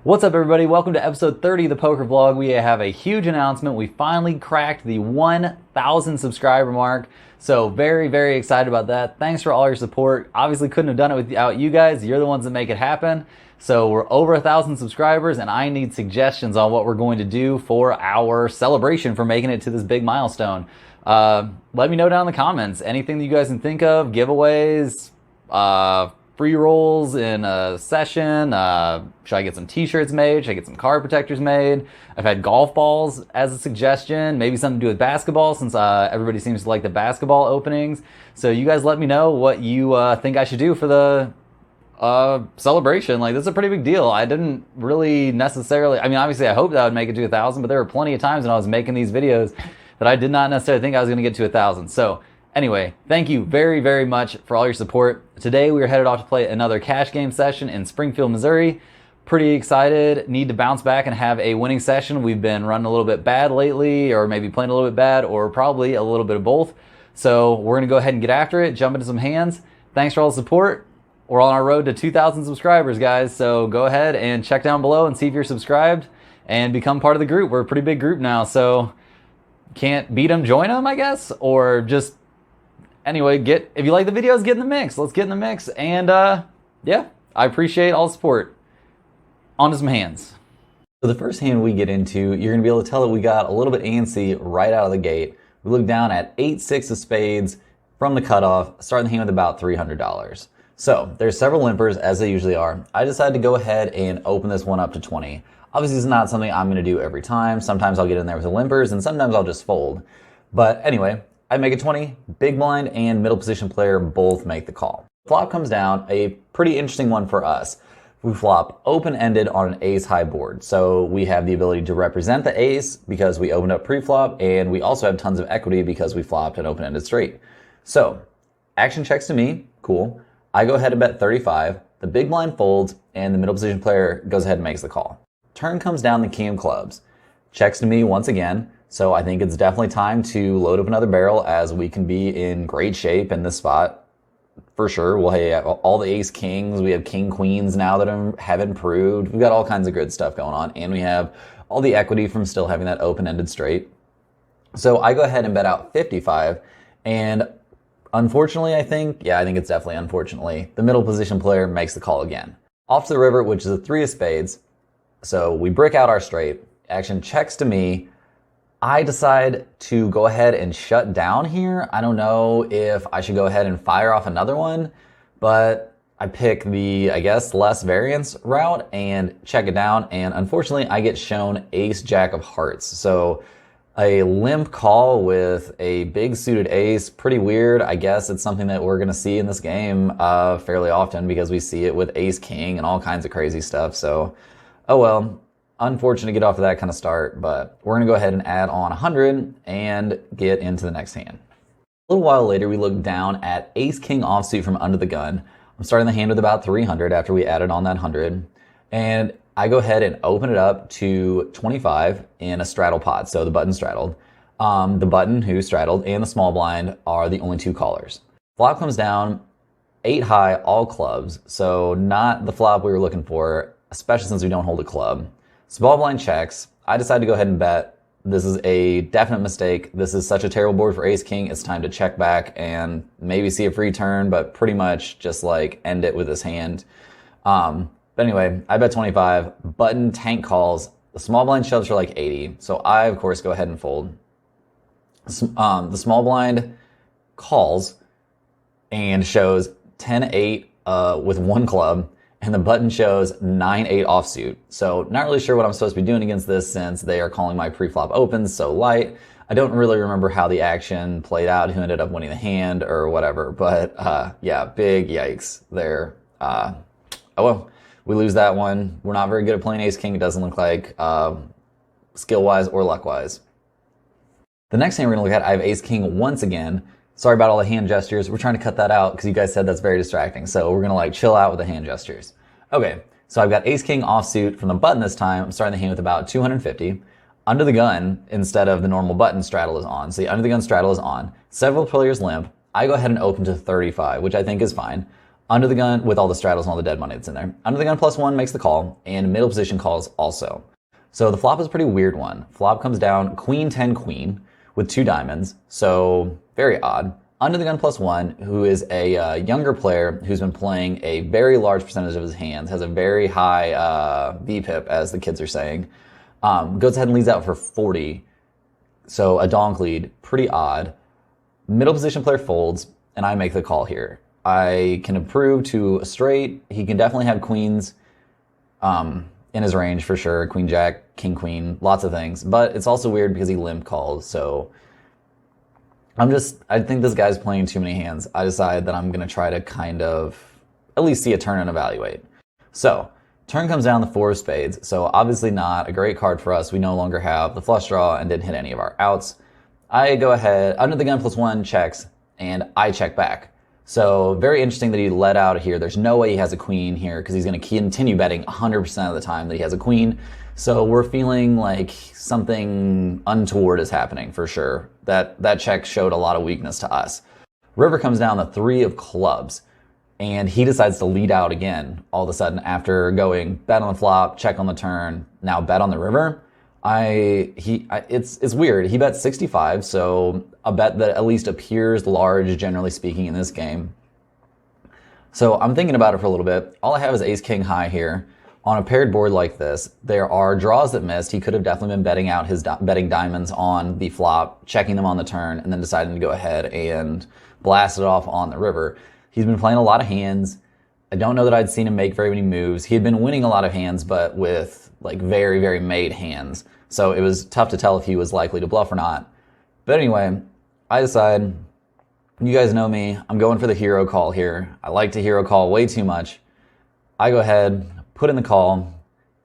What's up, everybody? Welcome to episode 30 of the Poker Vlog. We have a huge announcement. We finally cracked the 1,000 subscriber mark. So very, very excited about that. Thanks for all your support. Obviously couldn't have done it without you guys. You're the ones that make it happen. So we're over 1,000 subscribers and I need suggestions on what we're going to do for our celebration for making it to this big milestone. Let me know down in the comments. Anything that you guys can think of, giveaways, free rolls in a session. Should I get some t-shirts made? Should I get some card protectors made? I've had golf balls as a suggestion. Maybe something to do with basketball since everybody seems to like the basketball openings. So you guys let me know what you think I should do for the celebration. Like, this is a pretty big deal. I didn't really necessarily, I mean, obviously I hoped I would make it to 1,000, but there were plenty of times when I was making these videos that I did not necessarily think I was going to get to 1,000. So anyway, thank you very, very much for all your support. Today we are headed off to play another cash game session in Springfield, Missouri. Pretty excited. Need to bounce back and have a winning session. We've been running a little bit bad lately, or maybe playing a little bit bad, or probably a little bit of both. So we're going to go ahead and get after it, jump into some hands. Thanks for all the support. We're on our road to 2,000 subscribers, guys. So go ahead and check down below and see if you're subscribed and become part of the group. We're a pretty big group now, so can't beat them, join them, I guess, or just anyway, if you like the videos, get in the mix. Let's get in the mix. And yeah, I appreciate all the support. On to some hands. So the first hand we get into, you're gonna be able to tell that we got a little bit antsy right out of the gate. We look down at 8-6 of spades from the cutoff, starting the hand with about $300. So there's several limpers, as they usually are. I decided to go ahead and open this one up to 20. Obviously, it's not something I'm gonna do every time. Sometimes I'll get in there with the limpers, and sometimes I'll just fold. But anyway, I make a 20, big blind and middle position player both make the call. Flop comes down, a pretty interesting one for us. We flop open-ended on an ace-high board. So we have the ability to represent the ace because we opened up pre-flop, and we also have tons of equity because we flopped an open-ended straight. So action checks to me, cool. I go ahead and bet 35, the big blind folds, and the middle position player goes ahead and makes the call. Turn comes down the king of clubs. Checks to me once again. So I think it's definitely time to load up another barrel as we can be in great shape in this spot. For sure, we'll have all the ace kings. We have king queens now that have improved. We've got all kinds of good stuff going on. And we have all the equity from still having that open-ended straight. So I go ahead and bet out 55. And unfortunately, I think it's definitely unfortunately, the middle position player makes the call again. Off to the river, which is a 3 of spades. So we brick out our straight. Action checks to me. I decide to go ahead and shut down here. I don't know if I should go ahead and fire off another one, but I pick the, I guess, less variance route and check it down. And unfortunately, I get shown ace jack of hearts. So a limp call with a big suited ace, pretty weird. I guess it's something that we're going to see in this game fairly often because we see it with ace king and all kinds of crazy stuff. So, oh well. Unfortunate to get off to that kind of start, but we're going to go ahead and add on 100 and get into the next hand. A little while later, we look down at ace-king offsuit from under the gun. I'm starting the hand with about 300 after we added on that 100. And I go ahead and open it up to 25 in a straddle pot, so the button straddled. The button who straddled and the small blind are the only two callers. Flop comes down, 8 high, all clubs, so not the flop we were looking for, especially since we don't hold a club. Small blind checks. I decide to go ahead and bet. This is a definite mistake. This is such a terrible board for ace king. It's time to check back and maybe see a free turn, but pretty much just like end it with this hand. But anyway, I bet 25. Button tank calls. The small blind shoves for like 80. So I, of course, go ahead and fold. The small blind calls and shows 10-8 with one club. And the button shows 9-8 offsuit. So not really sure what I'm supposed to be doing against this since they are calling my pre-flop opens so light. I don't really remember how the action played out, who ended up winning the hand or whatever. But yeah, big yikes there. Oh well, we lose that one. We're not very good at playing ace-king, it doesn't look like, skill-wise or luck-wise. The next hand we're gonna look at, I have ace-king once again. Sorry about all the hand gestures. We're trying to cut that out because you guys said that's very distracting. So we're going to like chill out with the hand gestures. Okay, so I've got ace-king offsuit from the button this time. I'm starting the hand with about 250. Under the gun, instead of the normal button straddle is on. So the under the gun straddle is on. Several players limp. I go ahead and open to 35, which I think is fine. Under the gun, with all the straddles and all the dead money that's in there. Under the gun +1 makes the call, and middle position calls also. So the flop is a pretty weird one. Flop comes down queen 10 queen with 2 diamonds, so very odd. Under the gun +1, who is a younger player who's been playing a very large percentage of his hands, has a very high VPIP, as the kids are saying, goes ahead and leads out for 40. So a donk lead, pretty odd. Middle position player folds, and I make the call here. I can approve to a straight. He can definitely have queens in his range for sure. Queen jack, king queen, lots of things. But it's also weird because he limp calls, so I think this guy's playing too many hands. I decide that I'm going to try to kind of at least see a turn and evaluate. So, turn comes down the 4 of spades. So obviously not a great card for us. We no longer have the flush draw and didn't hit any of our outs. I go ahead, under the gun +1 checks, and I check back. So very interesting that he let out here. There's no way he has a queen here because he's going to continue betting 100% of the time that he has a queen. So we're feeling like something untoward is happening for sure. That check showed a lot of weakness to us. River comes down the 3 of clubs, and he decides to lead out again all of a sudden after going bet on the flop, check on the turn, now bet on the river. It's weird. He bet 65, so a bet that at least appears large, generally speaking, in this game. So I'm thinking about it for a little bit. All I have is ace king high here. On a paired board like this, there are draws that missed. He could have definitely been betting out his betting diamonds on the flop, checking them on the turn, and then deciding to go ahead and blast it off on the river. He's been playing a lot of hands. I don't know that I'd seen him make very many moves. He had been winning a lot of hands, but with like very, very made hands. So it was tough to tell if he was likely to bluff or not. But anyway, I decide, you guys know me, I'm going for the hero call here. I like to hero call way too much. I go ahead, put in the call,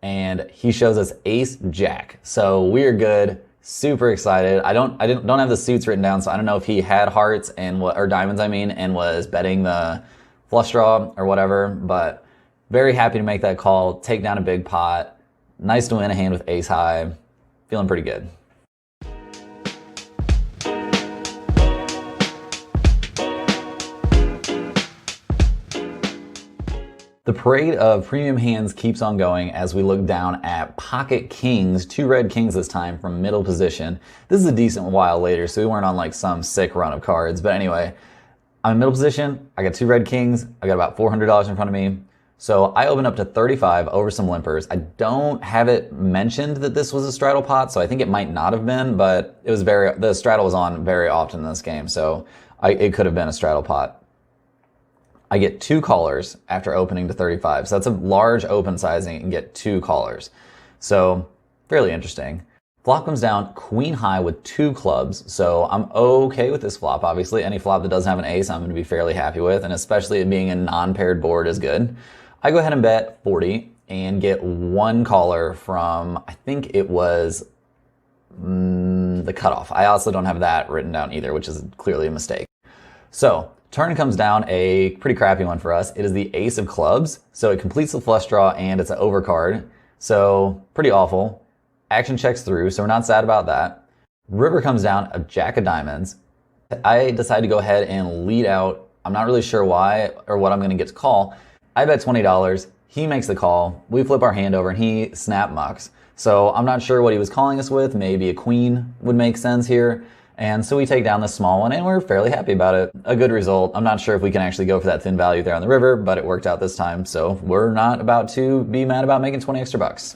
and he shows us ace jack. So we're good, super excited. I don't have the suits written down, so I don't know if he had hearts or diamonds, and was betting the flush draw or whatever, but very happy to make that call, take down a big pot. Nice to win a hand with ace high. Feeling pretty good. The parade of premium hands keeps on going as we look down at pocket kings, 2 red kings this time from middle position. This is a decent while later, so we weren't on like some sick run of cards. But anyway, I'm in middle position. I got 2 red kings. I got about $400 in front of me. So I open up to 35 over some limpers. I don't have it mentioned that this was a straddle pot, so I think it might not have been, but it was the straddle was on very often in this game, so it could have been a straddle pot. I get 2 callers after opening to 35, so that's a large open sizing and get 2 callers. So fairly interesting. Flop comes down queen high with 2 clubs, so I'm okay with this flop, obviously. Any flop that doesn't have an ace, I'm going to be fairly happy with, and especially it being a non-paired board is good. I go ahead and bet 40 and get 1 caller from, I think it was the cutoff. I also don't have that written down either, which is clearly a mistake. So turn comes down a pretty crappy one for us. It is the ace of clubs, so it completes the flush draw and it's an overcard, so pretty awful. Action checks through, so we're not sad about that. River comes down a jack of diamonds. I decide to go ahead and lead out. I'm not really sure why or what I'm going to get to call. I bet $20. He makes the call. We flip our hand over and he snap mucks. So I'm not sure what he was calling us with. Maybe a queen would make sense here. And so we take down this small one and we're fairly happy about it. A good result. I'm not sure if we can actually go for that thin value there on the river, but it worked out this time. So we're not about to be mad about making 20 extra bucks.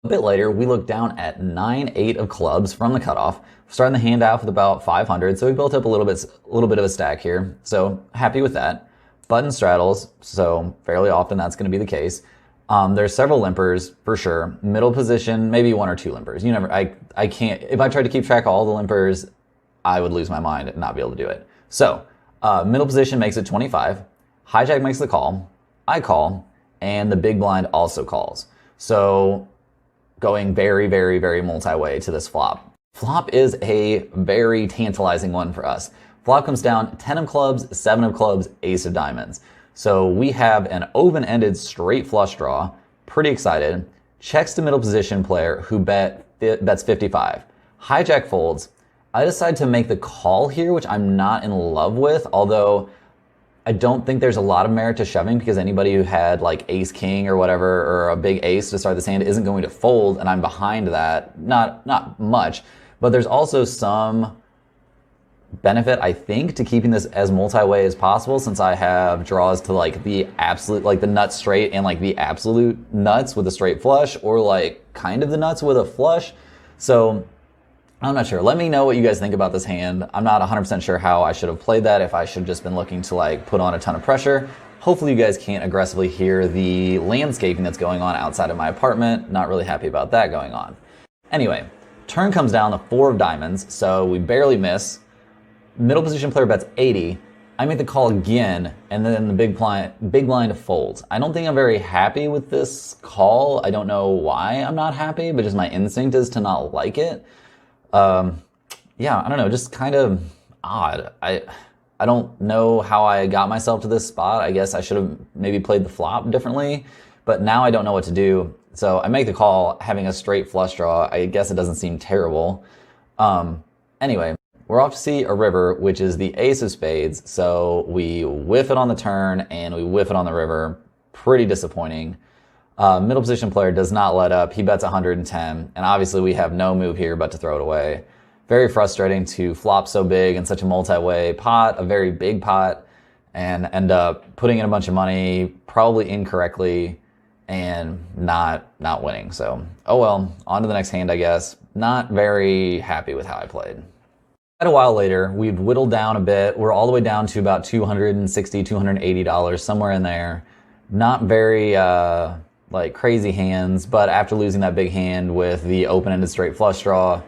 A bit later, we look down at 9-8 of clubs from the cutoff, starting the hand out with about 500. So we built up a little bit of a stack here. So happy with that. Button straddles, so fairly often that's going to be the case. There's several limpers for sure. Middle position, maybe 1 or 2 limpers. I can't, if I tried to keep track of all the limpers, I would lose my mind and not be able to do it. So, middle position makes it 25. Hijack makes the call. I call, and the big blind also calls. So, going very, very, very multi-way to this flop. Flop is a very tantalizing one for us. Flop comes down 10 of clubs, 7 of clubs, ace of diamonds. So we have an open-ended straight flush draw. Pretty excited. Checks to middle position player who bets 55. Hijack folds. I decide to make the call here, which I'm not in love with, although I don't think there's a lot of merit to shoving because anybody who had like ace king or whatever, or a big ace to start this hand, isn't going to fold, and I'm behind that. Not much, but there's also some benefit, I think, to keeping this as multi-way as possible, since I have draws to like the absolute, like the nuts straight and like the absolute nuts with a straight flush, or like kind of the nuts with a flush. So I'm not sure. Let me know what you guys think about this hand. I'm not 100% sure how I should have played that, if I should have just been looking to like put on a ton of pressure. Hopefully you guys can't aggressively hear the landscaping that's going on outside of my apartment. Not really happy about that going on. Anyway, turn comes down the 4 of diamonds, so we barely miss. Middle position player bets 80. I make the call again, and then the big blind folds. I don't think I'm very happy with this call. I don't know why I'm not happy, but just my instinct is to not like it. Yeah, I don't know, just kind of odd. I don't know how I got myself to this spot. I guess I should have maybe played the flop differently, but now I don't know what to do. So I make the call having a straight flush draw. I guess it doesn't seem terrible. Anyway, we're off to see a river, which is the ace of spades. So we whiff it on the turn and we whiff it on the river. Pretty disappointing. Middle position player does not let up. He bets 110, and obviously we have no move here but to throw it away. Very frustrating to flop so big in such a multi-way pot, a very big pot, and end up putting in a bunch of money, probably incorrectly, and not winning. So, oh well, on to the next hand, I guess. Not very happy with how I played. A while later, we've whittled down a bit. We're all the way down to about $260, $280, somewhere in there. Not very like crazy hands, but after losing that big hand with the open-ended straight flush draw,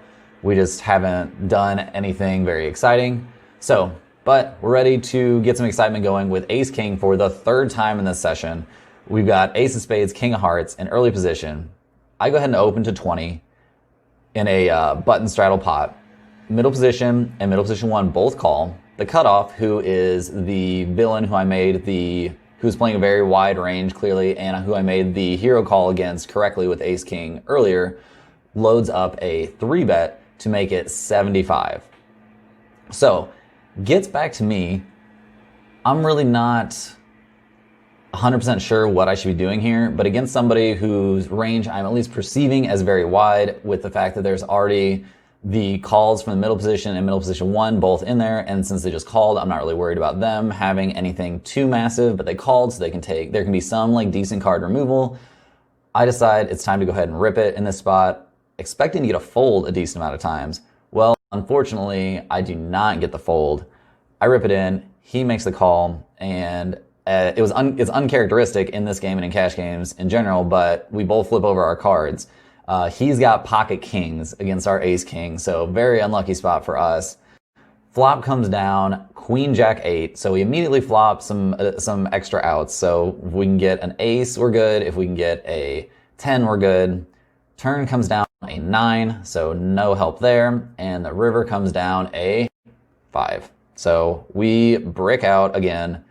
we just haven't done anything very exciting. So, but we're ready to get some excitement going with ace king for the 3rd time in this session. We've got ace of spades, king of hearts in early position. I go ahead and open to 20 in a button straddle pot. Middle position and middle position 1 both call. The cutoff, who is the villain who I made who's playing a very wide range clearly, and who I made the hero call against correctly with ace king earlier, loads up a 3-bet to make it 75. So, gets back to me. I'm really not 100% sure what I should be doing here, but against somebody whose range I'm at least perceiving as very wide, with the fact that there's already the calls from the middle position and middle position 1 both in there, and since they just called, I'm not really worried about them having anything too massive, but they called, so there can be some like decent card removal. I decide it's time to go ahead and rip it in this spot, expecting to get a fold a decent amount of times. Well, unfortunately, I do not get the fold. I rip it in, he makes the call, and it's uncharacteristic in this game and in cash games in general, but we both flip over our cards. He's got pocket kings against our ace king, so very unlucky spot for us. Flop comes down, queen jack 8, so we immediately flop some extra outs. So if we can get an ace, we're good. If we can get a 10, we're good. Turn comes down a 9, so no help there, and the river comes down a 5. So we brick out again.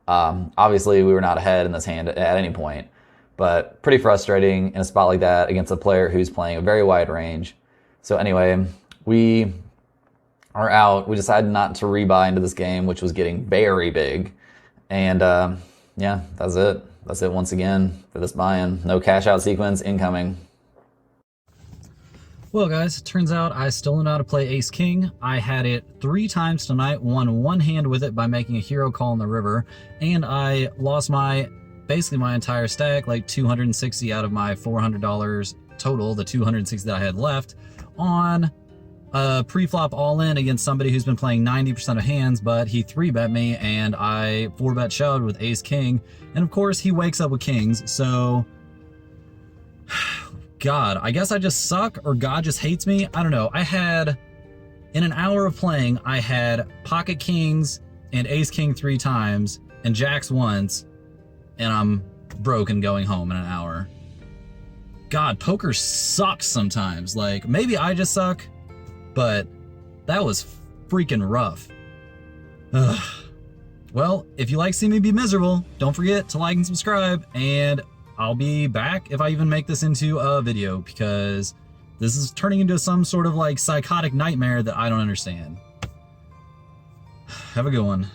Obviously, we were not ahead in this hand at any point. But pretty frustrating in a spot like that against a player who's playing a very wide range. So anyway, we are out. We decided not to rebuy into this game, which was getting very big. And yeah, that's it. That's it once again for this buy-in. No cash out sequence incoming. Well guys, turns out I still don't know how to play ace king. I had it 3 times tonight, won 1 hand with it by making a hero call in the river, and I lost basically my entire stack, like $260 out of my $400 total, the $260 that I had left, on a pre-flop all-in against somebody who's been playing 90% of hands, but he 3-bet me, and I 4-bet shoved with ace-king, and of course he wakes up with kings, so... God, I guess I just suck, or God just hates me? I don't know. In an hour of playing, I had pocket kings and ace-king 3 times, and jacks once, and I'm broke and going home in an hour. God, poker sucks sometimes. Like, maybe I just suck, but that was freaking rough. Ugh. Well, if you like seeing me be miserable, don't forget to like and subscribe, and I'll be back if I even make this into a video, because this is turning into some sort of like psychotic nightmare that I don't understand. Have a good one.